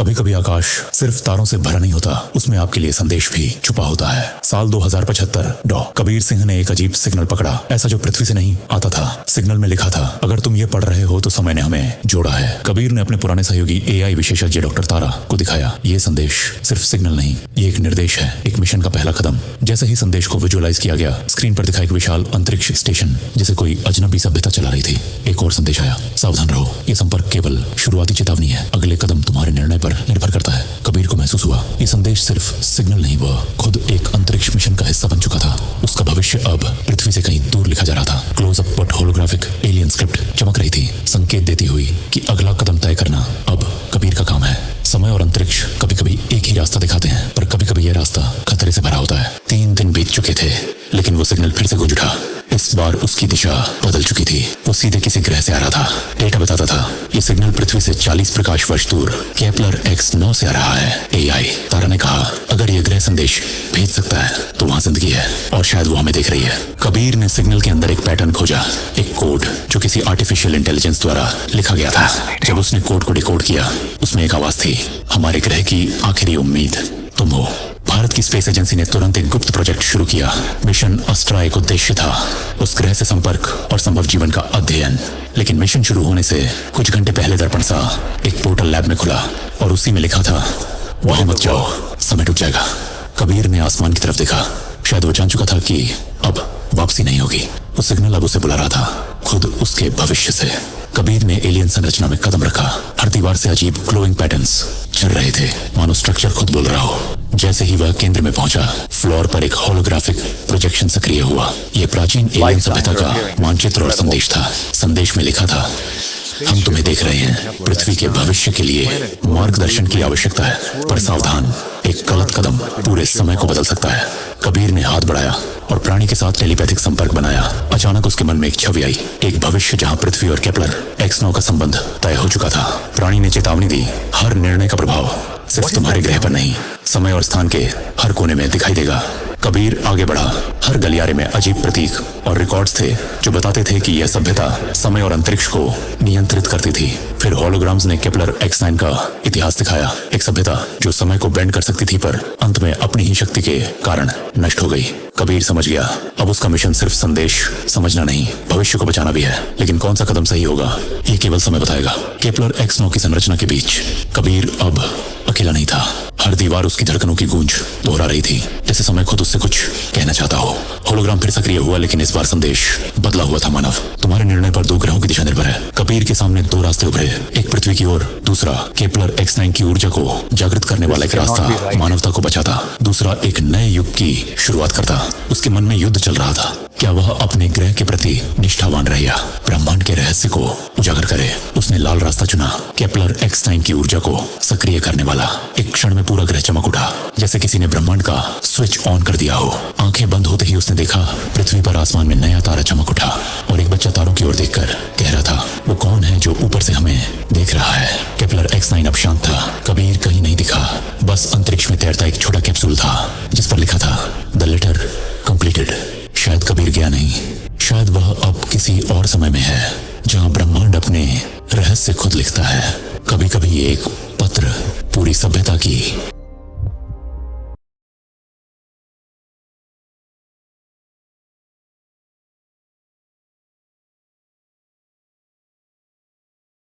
कभी कभी आकाश सिर्फ तारों से भरा नहीं होता, उसमें आपके लिए संदेश भी छुपा होता है। साल 2075 डॉ कबीर सिंह ने एक अजीब सिग्नल पकड़ा, ऐसा जो पृथ्वी से नहीं आता था। सिग्नल में लिखा था, अगर तुम ये पढ़ रहे हो तो समय ने हमें जोड़ा है। कबीर ने अपने पुराने सहयोगी एआई विशेषज्ञ डॉक्टर तारा को दिखाया, ये संदेश सिर्फ सिग्नल नहीं, ये एक निर्देश है, एक मिशन का पहला कदम। जैसे ही संदेश को विजुअलाइज किया गया, स्क्रीन पर दिखा एक विशाल अंतरिक्ष स्टेशन, जिसे कोई अजनबी सभ्यता चला रही थी। एक और संदेश आया, सावधान रहो, ये संपर्क केवल शुरुआती चेतावनी है, अगले कदम तुम्हारे निर्णय पर निर्भर करता है। कबीर को महसूस हुआ, ये संदेश सिर्फ सिग्नल नहीं, वह खुद एक अंतरिक्ष मिशन का हिस्सा बन चुका था। उसका भविष्य अब पृथ्वी से कहीं दूर लिखा जा रहा था। Close up but holographic alien script चमक रही थी, संकेत देती हुई कि अगला कदम तय करना अब कबीर का काम है। समय और अंतरिक्ष कभी कभी एक ही रास्ता दिखाते हैं, पर कभी कभी यह रास्ता खतरे से भरा होता है। 3 दिन बीत चुके थे, लेकिन वो सिग्नल फिर से गूंज उठा। इस बार उसकी दिशा बदल चुकी थी, वो सीधे किसी ग्रह से आ रहा था। डेटा बताता था, ये सिग्नल पृथ्वी से 40 प्रकाश वर्ष दूर केपलर X9 से आ रहा है। एआई तारा ने कहा, अगर ये ग्रह संदेश भेज सकता है तो वहाँ जिंदगी है, और शायद वो हमें देख रही है। कबीर ने सिग्नल के अंदर एक पैटर्न खोजा, एक कोड जो किसी आर्टिफिशियल इंटेलिजेंस द्वारा लिखा गया था। जब उसने कोड को डिकोड किया, उसमें एक आवाज थी, हमारे ग्रह की आखिरी उम्मीद तुम हो। भारत की स्पेस एजेंसी ने तुरंत एक गुप्त प्रोजेक्ट शुरू किया। मिशन अस्ट्रा एक उद्देश्य था, उस ग्रह से संपर्क और संभव जीवन का अध्ययन। लेकिन मिशन शुरू होने से कुछ घंटे पहले दर्पण सा एक पोर्टल लैब में खुला, और उसी में लिखा था, वहां मत जाओ, समय टूट जाएगा। कबीर ने आसमान की तरफ देखा, शायद वो जान चुका था कि अब वापसी नहीं होगी। वो सिग्नल अब उसे बुला रहा था, खुद उसके भविष्य से। कबीर ने एलियन संरचना में कदम रखा। हर दीवार से अजीब ग्लोइंग पैटर्न्स चल रहे थे, मानो स्ट्रक्चर खुद बोल रहा हो। जैसे ही वह केंद्र में पहुंचा, फ्लोर पर एक होलोग्राफिक प्रोजेक्शन सक्रिय हुआ। यह प्राचीन एलियन सभ्यता का मानचित्र और संदेश था। संदेश में लिखा था, हम तुम्हें देख रहे हैं, पृथ्वी के भविष्य के लिए मार्गदर्शन की आवश्यकता है, पर सावधान, एक गलत कदम पूरे समय को बदल सकता है। कबीर ने हाथ बढ़ाया और प्राणी के साथ टेलीपैथिक संपर्क बनाया। अचानक उसके मन में एक छवि आई, एक भविष्य जहां पृथ्वी और केपलर X9 का संबंध तय हो चुका था। प्राणी ने चेतावनी दी, हर निर्णय का प्रभाव सिर्फ तुम्हारे ग्रह पर नहीं, समय और स्थान के हर कोने में दिखाई देगा। कबीर आगे बढ़ा। हर गलियारे में अजीब प्रतीक और रिकॉर्ड्स थे जो बताते थे कि यह सभ्यता समय और अंतरिक्ष को नियंत्रित करती थी। फिर होलोग्राम्स ने केपलर X9 का इतिहास दिखाया, एक सभ्यता जो समय को बेंड कर सकती थी, पर अंत में अपनी ही शक्ति के कारण नष्ट हो गई। कबीर समझ गया, अब उसका मिशन सिर्फ संदेश समझना नहीं, भविष्य को बचाना भी है। लेकिन कौन सा कदम सही होगा, ये केवल समय बताएगा। केपलर X9 की संरचना के बीच कबीर अब अकेला नहीं था। हर दीवार उसकी धड़कनों की गूंज दोहरा रही थी, जैसे समय खुद उससे कुछ कहना चाहता हो। होलोग्राम फिर सक्रिय हुआ, लेकिन इस बार संदेश बदला हुआ था। मानव, तुम्हारे निर्णय पर 2 ग्रहों की दिशा निर्भर है। कबीर के सामने 2 रास्ते उभरे, एक पृथ्वी की ओर, दूसरा केपलर X9 की ऊर्जा को जागृत करने वाला एक रास्ता मानवता को बचाता, दूसरा एक नए युग की शुरुआत करता। उसके मन में युद्ध चल रहा था, क्या वह अपने ग्रह के प्रति निष्ठावान रहे या ब्रह्मांड के रहस्य को उजागर करे। उसने लाल रास्ता चुना, केपलर X9 की ऊर्जा को सक्रिय करने वाला। एक क्षण में पूरा ग्रह चमक उठा, जैसे किसी ने ब्रह्मांड का स्विच ऑन कर दिया हो। आंखें बंद होते ही उसने देखा, पृथ्वी पर आसमान में नया तारा चमक उठा, और एक बच्चा तारों की ओर देखकर कह रहा था, वो कौन है जो ऊपर से हमें देख रहा है। केपलर X9 अब शांत था। कबीर कहीं नहीं दिखा, बस अंतरिक्ष में तैरता एक छोटा कैप्सूल था, जिस पर लिखा था, द लेटर कंप्लीटेड। शायद कबीर गया नहीं, शायद वह अब किसी और समय में है, जहां ब्रह्मांड अपने रहस्य खुद लिखता है। कभी कभी एक पत्र पूरी सभ्यता की